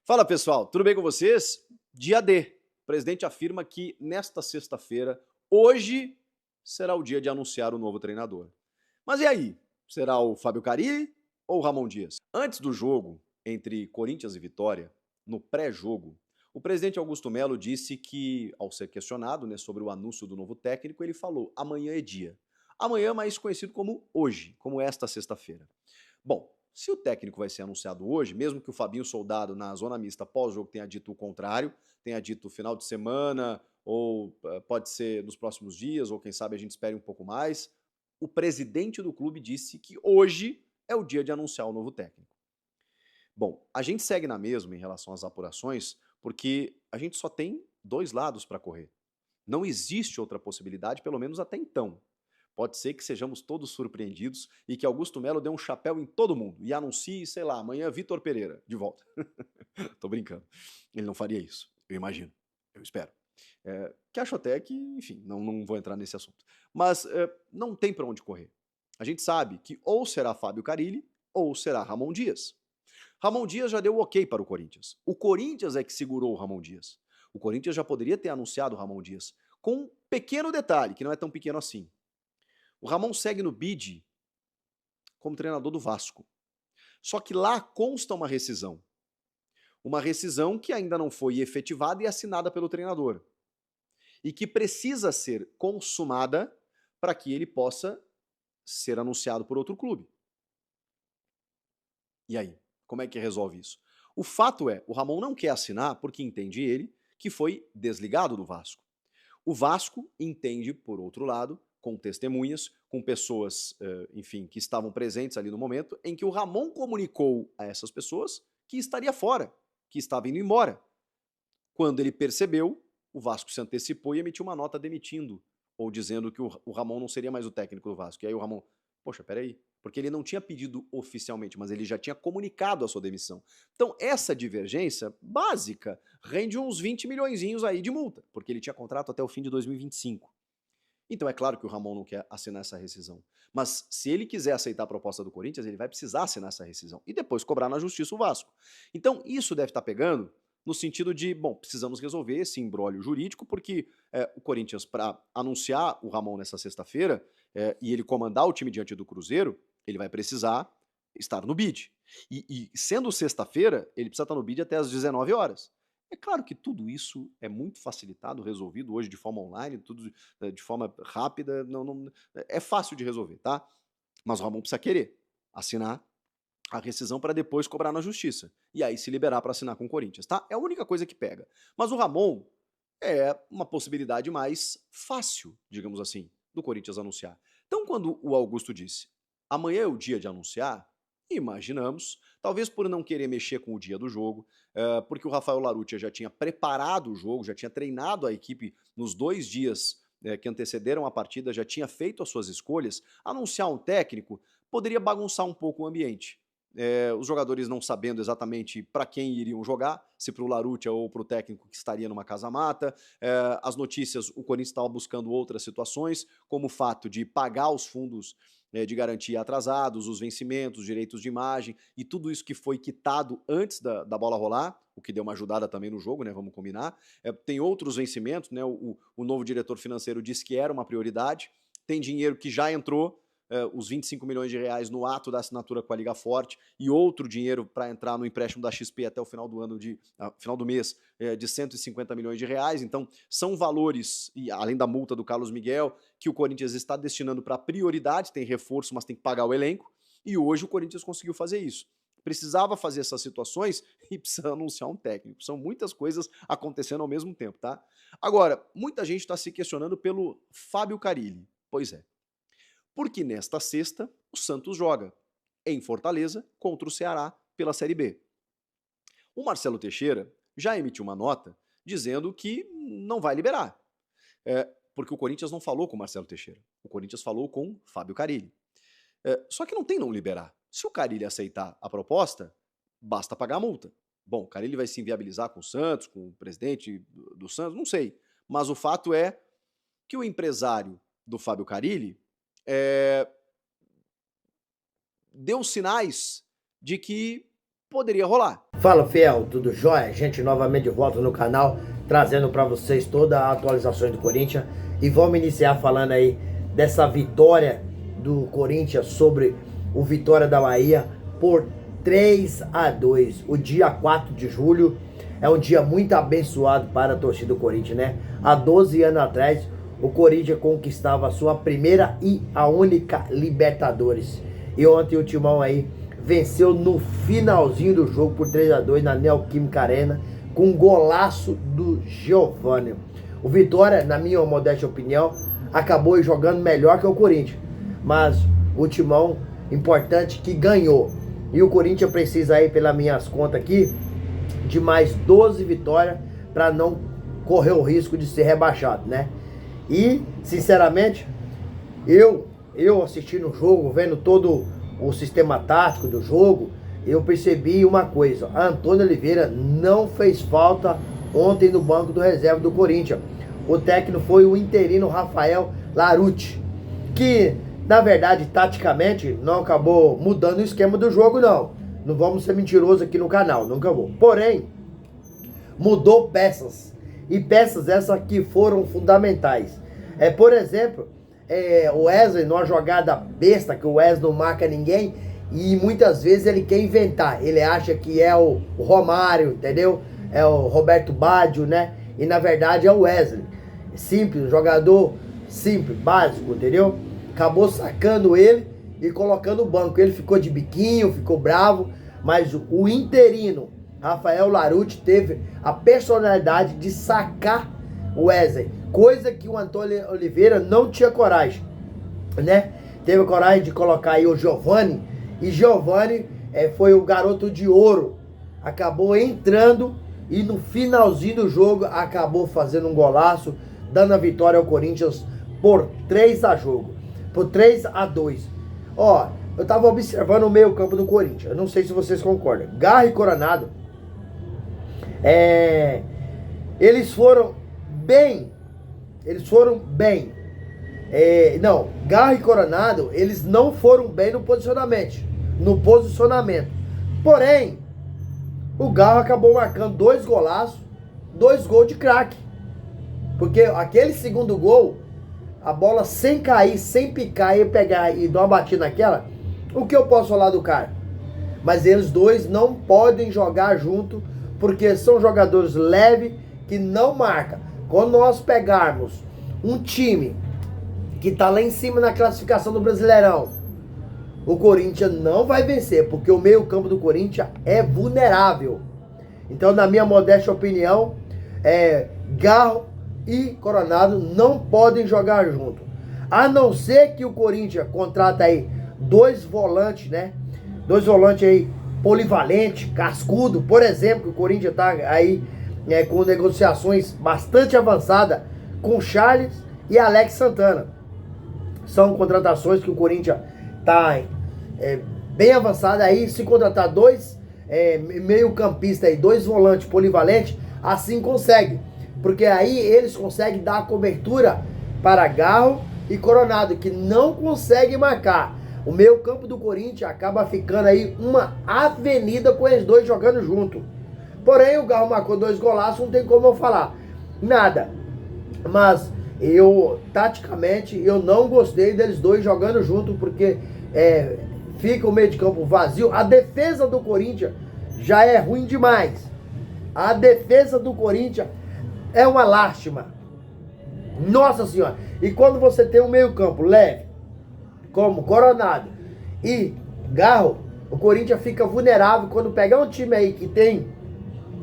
Fala pessoal, tudo bem com vocês? Dia D. O presidente afirma que nesta sexta-feira, hoje, será o dia de anunciar o novo treinador. Mas e aí? Será o Fábio Carille ou o Ramon Dias? Antes do jogo entre Corinthians e Vitória, no pré-jogo, o presidente Augusto Melo disse que, ao ser questionado, sobre o anúncio do novo técnico, ele falou: amanhã é dia. Amanhã, mais conhecido como hoje, como esta sexta-feira. Bom, se o técnico vai ser anunciado hoje, mesmo que o Fabinho Soldado, na zona mista pós-jogo, tenha dito o contrário, tenha dito final de semana, ou pode ser nos próximos dias, ou quem sabe a gente espere um pouco mais, o presidente do clube disse que hoje é o dia de anunciar o novo técnico. Bom, a gente segue na mesma em relação às apurações, porque a gente só tem dois lados para correr. Não existe outra possibilidade, pelo menos até então. Pode ser que sejamos todos surpreendidos e que Augusto Melo dê um chapéu em todo mundo e anuncie, sei lá, amanhã Vitor Pereira de volta. Tô brincando. Ele não faria isso, eu imagino, eu espero. Que acho até que, enfim, não vou entrar nesse assunto. Mas não tem para onde correr. A gente sabe que ou será Fábio Carille ou será Ramon Dias. Ramon Dias já deu o ok para o Corinthians. O Corinthians é que segurou o Ramon Dias. O Corinthians já poderia ter anunciado o Ramon Dias, com um pequeno detalhe, que não é tão pequeno assim. O Ramon segue no bid como treinador do Vasco. Só que lá consta uma rescisão. Uma rescisão que ainda não foi efetivada e assinada pelo treinador. E que precisa ser consumada para que ele possa ser anunciado por outro clube. E aí? Como é que resolve isso? O fato é, o Ramon não quer assinar porque entende ele que foi desligado do Vasco. O Vasco entende, por outro lado, com testemunhas, com pessoas, enfim, que estavam presentes ali no momento, em que o Ramon comunicou a essas pessoas que estaria fora, que estava indo embora. Quando ele percebeu, o Vasco se antecipou e emitiu uma nota demitindo, ou dizendo que o Ramon não seria mais o técnico do Vasco. E aí o Ramon, poxa, peraí, porque ele não tinha pedido oficialmente, mas ele já tinha comunicado a sua demissão. Então essa divergência básica rende uns 20 milhõezinhos aí de multa, porque ele tinha contrato até o fim de 2025. Então é claro que o Ramon não quer assinar essa rescisão. Mas se ele quiser aceitar a proposta do Corinthians, ele vai precisar assinar essa rescisão e depois cobrar na justiça o Vasco. Então isso deve estar pegando no sentido de, bom, precisamos resolver esse imbróglio jurídico, porque o Corinthians, para anunciar o Ramon nessa sexta-feira e ele comandar o time diante do Cruzeiro, ele vai precisar estar no bid. E sendo sexta-feira, ele precisa estar no bid até às 19 horas. É claro que tudo isso é muito facilitado, resolvido hoje de forma online, tudo de forma rápida, é fácil de resolver, tá? Mas o Ramon precisa querer assinar a rescisão para depois cobrar na justiça. E aí se liberar para assinar com o Corinthians, tá? É a única coisa que pega. Mas o Ramon é uma possibilidade mais fácil, digamos assim, do Corinthians anunciar. Então, quando o Augusto disse, amanhã é o dia de anunciar, imaginamos, talvez por não querer mexer com o dia do jogo, porque o Rafael Larrutia já tinha preparado o jogo, já tinha treinado a equipe nos 2 dias que antecederam a partida, já tinha feito as suas escolhas, anunciar um técnico poderia bagunçar um pouco o ambiente. Os jogadores não sabendo exatamente para quem iriam jogar, se para o Larrutia ou para o técnico que estaria numa casa-mata. As notícias, o Corinthians estava buscando outras situações, como o fato de pagar os fundos de garantia atrasados, os vencimentos, os direitos de imagem e tudo isso que foi quitado antes da bola rolar, o que deu uma ajudada também no jogo, né? Vamos combinar. Tem outros vencimentos, né? O novo diretor financeiro disse que era uma prioridade. Tem dinheiro que já entrou, os 25 milhões de reais no ato da assinatura com a Liga Forte e outro dinheiro para entrar no empréstimo da XP até o final do ano final do mês de 150 milhões de reais. Então, são valores, e além da multa do Carlos Miguel, que o Corinthians está destinando para prioridade, tem reforço, mas tem que pagar o elenco, e hoje o Corinthians conseguiu fazer isso. Precisava fazer essas situações e precisa anunciar um técnico. São muitas coisas acontecendo ao mesmo tempo, tá? Agora, muita gente está se questionando pelo Fábio Carille. Pois é, porque nesta sexta o Santos joga em Fortaleza contra o Ceará pela Série B. O Marcelo Teixeira já emitiu uma nota dizendo que não vai liberar, porque o Corinthians não falou com o Marcelo Teixeira, o Corinthians falou com Fábio Carille. Só que não tem não liberar. Se o Carille aceitar a proposta, basta pagar a multa. Bom, o Carille vai se inviabilizar com o Santos, com o presidente do Santos, não sei. Mas o fato é que o empresário do Fábio Carille deu sinais de que poderia rolar. Fala, fiel, tudo jóia? Gente, novamente de volta no canal, trazendo para vocês toda a atualização do Corinthians. E vamos iniciar falando aí dessa vitória do Corinthians sobre o Vitória da Bahia por 3-2. O dia 4 de julho é um dia muito abençoado para a torcida do Corinthians, né? Há 12 anos atrás, o Corinthians conquistava a sua primeira e a única Libertadores. E ontem o Timão aí venceu no finalzinho do jogo por 3-2 na Neoquímica Arena, com um golaço do Giovani. O Vitória, na minha modesta opinião, acabou jogando melhor que o Corinthians. Mas o Timão, importante que ganhou. E o Corinthians precisa aí, pelas minhas contas aqui, de mais 12 vitórias para não correr o risco de ser rebaixado, né? E, sinceramente, eu assistindo o jogo, vendo todo o sistema tático do jogo, eu percebi uma coisa: Antônio Oliveira não fez falta ontem no banco do reserva do Corinthians. O técnico foi o interino Rafael Larucci, que na verdade taticamente não acabou mudando o esquema do jogo, não. Não vamos ser mentirosos aqui no canal, nunca vou. Porém, mudou peças, e peças essas que foram fundamentais. Por exemplo, o Wesley, numa jogada besta, que o Wesley não marca ninguém, e muitas vezes ele quer inventar. Ele acha que é o Romário, entendeu? É o Roberto Baggio, né? E na verdade é o Wesley. Simples, um jogador simples, básico, entendeu? Acabou sacando ele e colocando o banco. Ele ficou de biquinho, ficou bravo, mas o interino Rafael Larucci teve a personalidade de sacar o Wesley, coisa que o Antônio Oliveira não tinha coragem, né? Teve coragem de colocar aí o Giovani, e Giovani foi o garoto de ouro, acabou entrando e no finalzinho do jogo acabou fazendo um golaço, dando a vitória ao Corinthians por 3-2. Ó, eu tava observando o meio campo do Corinthians, eu não sei se vocês concordam. Garra e Coronado, eles foram bem. Não, Garra e Coronado, eles não foram bem no posicionamento. Porém, o Garra acabou marcando 2 golaços, 2 gols de craque. Porque aquele segundo gol, a bola sem cair, sem picar e pegar e dar uma batida naquela, o que eu posso falar do cara? Mas eles dois não podem jogar junto, porque são jogadores leves que não marcam. Quando nós pegarmos um time que tá lá em cima na classificação do Brasileirão, o Corinthians não vai vencer, porque o meio campo do Corinthians é vulnerável. Então, na minha modesta opinião, Garro e Coronado não podem jogar junto. A não ser que o Corinthians contrata aí 2 volantes, né? 2 volantes aí polivalente, cascudo. Por exemplo, o Corinthians tá aí com negociações bastante avançadas com Charles e Alex Santana. São contratações que o Corinthians tá bem avançado aí. Se contratar 2 meio campista aí, 2 volantes polivalentes, assim consegue. Porque aí eles conseguem dar a cobertura para Garro e Coronado, que não conseguem marcar. O meio campo do Corinthians acaba ficando aí uma avenida com eles dois jogando junto. Porém, o Garro marcou 2 golaços, não tem como eu falar nada. Mas taticamente, eu não gostei deles dois jogando junto, porque fica o meio de campo vazio. A defesa do Corinthians já é ruim demais. A defesa do Corinthians é uma lástima. Nossa Senhora. E quando você tem um meio campo leve, como Coronado e Garro, o Corinthians fica vulnerável. Quando pegar um time aí que tem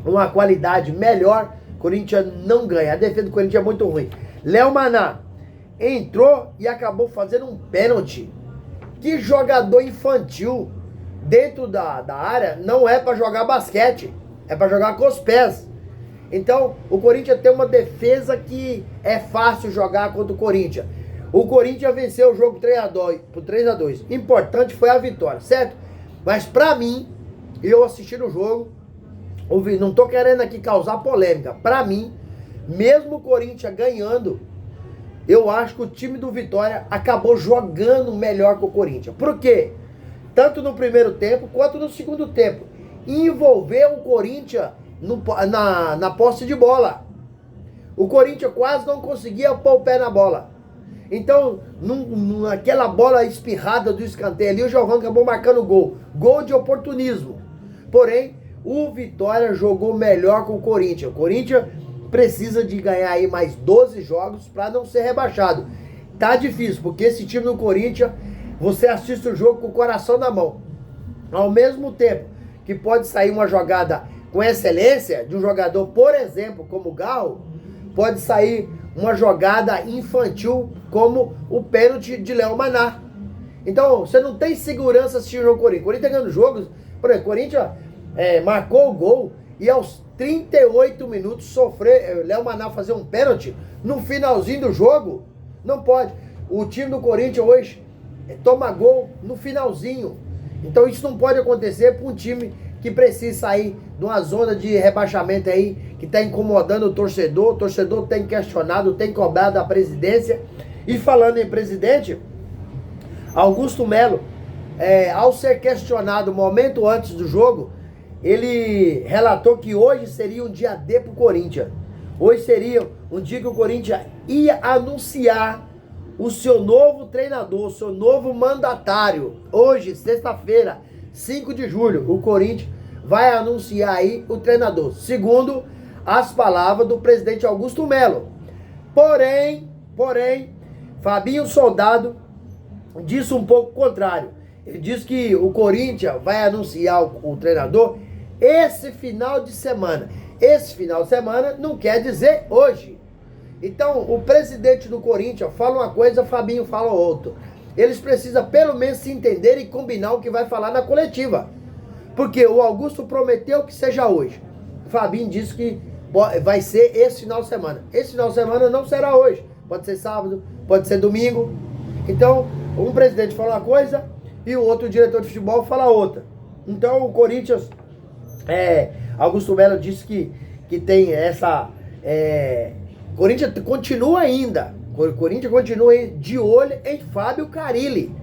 uma qualidade melhor, o Corinthians não ganha. A defesa do Corinthians é muito ruim. Léo Maná entrou e acabou fazendo um pênalti. Que jogador infantil. Dentro da área não é para jogar basquete, é para jogar com os pés. Então, o Corinthians tem uma defesa que é fácil jogar contra o Corinthians. O Corinthians venceu o jogo por 3-2. Importante foi a vitória, certo? Mas pra mim, eu assistindo o jogo, não tô querendo aqui causar polêmica. Pra mim, mesmo o Corinthians ganhando, eu acho que o time do Vitória acabou jogando melhor que o Corinthians. Por quê? Tanto no primeiro tempo quanto no segundo tempo. envolver o Corinthians na posse de bola. O Corinthians quase não conseguia pôr o pé na bola. Então, naquela bola espirrada do escanteio ali, o Giovani acabou marcando gol. Gol de oportunismo. Porém, o Vitória jogou melhor com o Corinthians. O Corinthians precisa de ganhar aí mais 12 jogos para não ser rebaixado. Tá difícil, porque esse time do Corinthians, você assiste o jogo com o coração na mão. Ao mesmo tempo que pode sair uma jogada com excelência, de um jogador, por exemplo, como o Galo, pode sair uma jogada infantil como o pênalti de Léo Maná. Então, você não tem segurança assistindo o Corinthians. O Corinthians ganhando jogos, por exemplo, o Corinthians marcou o gol e aos 38 minutos sofrer, Léo Maná fazer um pênalti no finalzinho do jogo, não pode. O time do Corinthians hoje toma gol no finalzinho. Então isso não pode acontecer para um time que precisa sair de uma zona de rebaixamento aí, que está incomodando o torcedor tem questionado, tem cobrado a presidência. E falando em presidente, Augusto Melo, ao ser questionado um momento antes do jogo, ele relatou que hoje seria um dia D para o Corinthians. Hoje seria um dia que o Corinthians ia anunciar o seu novo treinador, o seu novo mandatário. Hoje, sexta-feira, 5 de julho, o Corinthians vai anunciar aí o treinador, segundo as palavras do presidente Augusto Melo. Porém, Fabinho Soldado disse um pouco o contrário. Ele disse que o Corinthians vai anunciar o treinador esse final de semana. Esse final de semana não quer dizer hoje. Então, o presidente do Corinthians fala uma coisa, Fabinho fala outra. Eles precisam pelo menos se entender e combinar o que vai falar na coletiva. Porque o Augusto prometeu que seja hoje. Fabinho disse que vai ser esse final de semana. Esse final de semana não será hoje. Pode ser sábado, pode ser domingo. Então, um presidente fala uma coisa e o outro diretor de futebol fala outra. Então, o Corinthians, Augusto Melo disse que tem essa... Corinthians continua ainda. Corinthians continua de olho em Fábio Carille.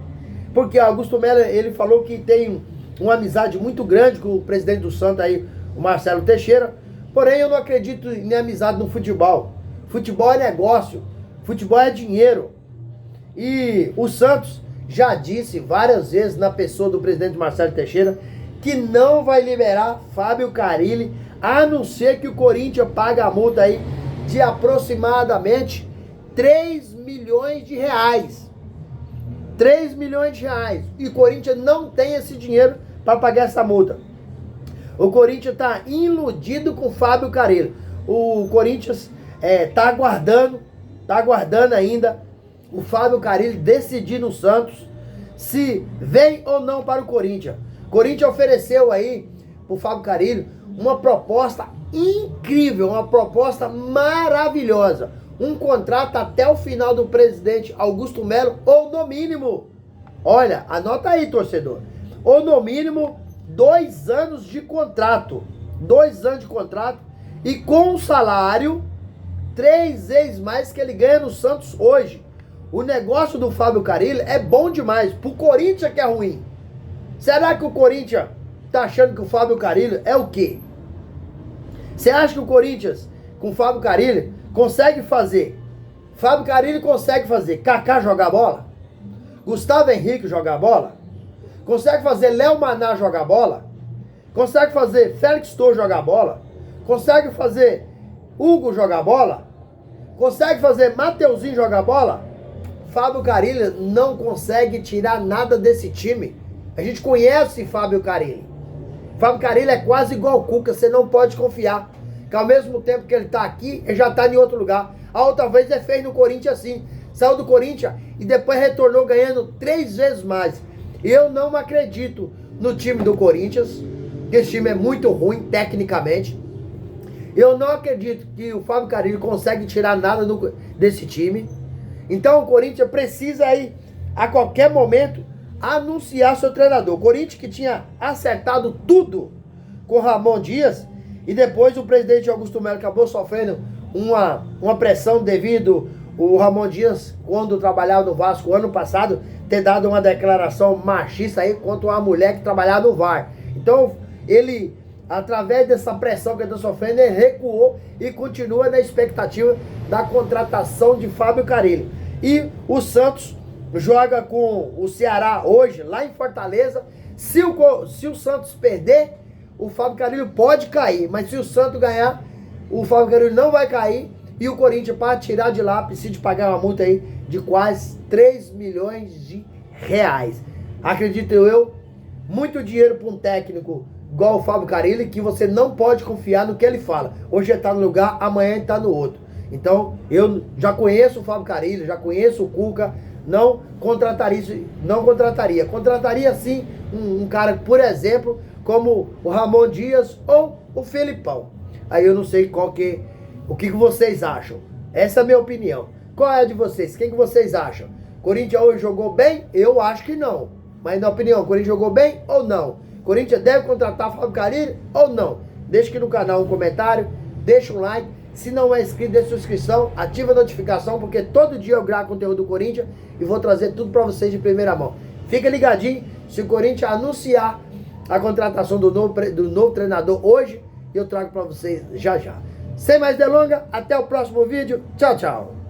Porque Augusto Melo, ele falou que tem uma amizade muito grande com o presidente do Santos aí, o Marcelo Teixeira. Porém, eu não acredito em amizade no futebol. Futebol é negócio. Futebol é dinheiro. E o Santos já disse várias vezes na pessoa do presidente Marcelo Teixeira que não vai liberar Fábio Carille, a não ser que o Corinthians pague a multa aí de aproximadamente 3 milhões de reais. 3 milhões de reais. E o Corinthians não tem esse dinheiro para pagar essa multa. O Corinthians está iludido com o Fábio Carille. O Corinthians está aguardando ainda o Fábio Carille decidir no Santos se vem ou não para o Corinthians. O Corinthians ofereceu aí para o Fábio Carille uma proposta incrível, uma proposta maravilhosa. Um contrato até o final do presidente Augusto Melo, ou no mínimo, olha, anota aí, torcedor, ou no mínimo 2 anos de contrato. 2 anos de contrato e com um salário 3 vezes mais que ele ganha no Santos hoje. O negócio do Fábio Carille é bom demais. Pro Corinthians que é ruim. Será que o Corinthians tá achando que o Fábio Carille é o quê? Você acha que o Corinthians, com o Fábio Carille, consegue fazer? Fábio Carille consegue fazer Kaká jogar bola? Gustavo Henrique jogar bola? Consegue fazer Léo Maná jogar bola? Consegue fazer Félix Torres jogar bola? Consegue fazer Hugo jogar bola? Consegue fazer Mateuzinho jogar bola? Fábio Carille não consegue tirar nada desse time. A gente conhece Fábio Carille. Fábio Carille é quase igual o Cuca, você não pode confiar. Que ao mesmo tempo que ele tá aqui, ele já tá em outro lugar. A outra vez ele fez no Corinthians assim. Saiu do Corinthians e depois retornou ganhando 3 vezes mais. Eu não acredito no time do Corinthians. Esse time é muito ruim tecnicamente. Eu não acredito que o Fábio Carille consegue tirar nada desse time. Então o Corinthians precisa aí, a qualquer momento, anunciar seu treinador. O Corinthians que tinha acertado tudo com Ramon Dias, e depois o presidente Augusto Melo acabou sofrendo uma pressão devido o Ramon Dias, quando trabalhava no Vasco ano passado, ter dado uma declaração machista aí contra uma mulher que trabalhava no VAR. Então ele, através dessa pressão que ele está sofrendo, ele recuou e continua na expectativa da contratação de Fábio Carille. E o Santos joga com o Ceará hoje, lá em Fortaleza. Se o Santos perder, o Fábio Carille pode cair, mas se o Santos ganhar, o Fábio Carille não vai cair. E o Corinthians, para tirar de lá, precisa de pagar uma multa aí de quase 3 milhões de reais. Acredito eu, muito dinheiro para um técnico igual o Fábio Carille, que você não pode confiar no que ele fala. Hoje ele está no lugar, amanhã ele está no outro. Então, eu já conheço o Fábio Carille, já conheço o Cuca, não contrataria. Contrataria sim um cara, por exemplo, como o Ramon Dias ou o Felipão. Aí eu não sei o que vocês acham. Essa é a minha opinião. Qual é a de vocês? Quem que vocês acham? Corinthians hoje jogou bem? Eu acho que não. Mas na opinião, Corinthians jogou bem ou não? Corinthians deve contratar Fábio Carille ou não? Deixa aqui no canal um comentário, deixa um like. Se não é inscrito, deixa sua inscrição, ativa a notificação, porque todo dia eu gravo conteúdo do Corinthians e vou trazer tudo pra vocês de primeira mão. Fica ligadinho, se o Corinthians anunciar a contratação do novo treinador hoje, eu trago pra vocês já já. Sem mais delongas, até o próximo vídeo. Tchau, tchau.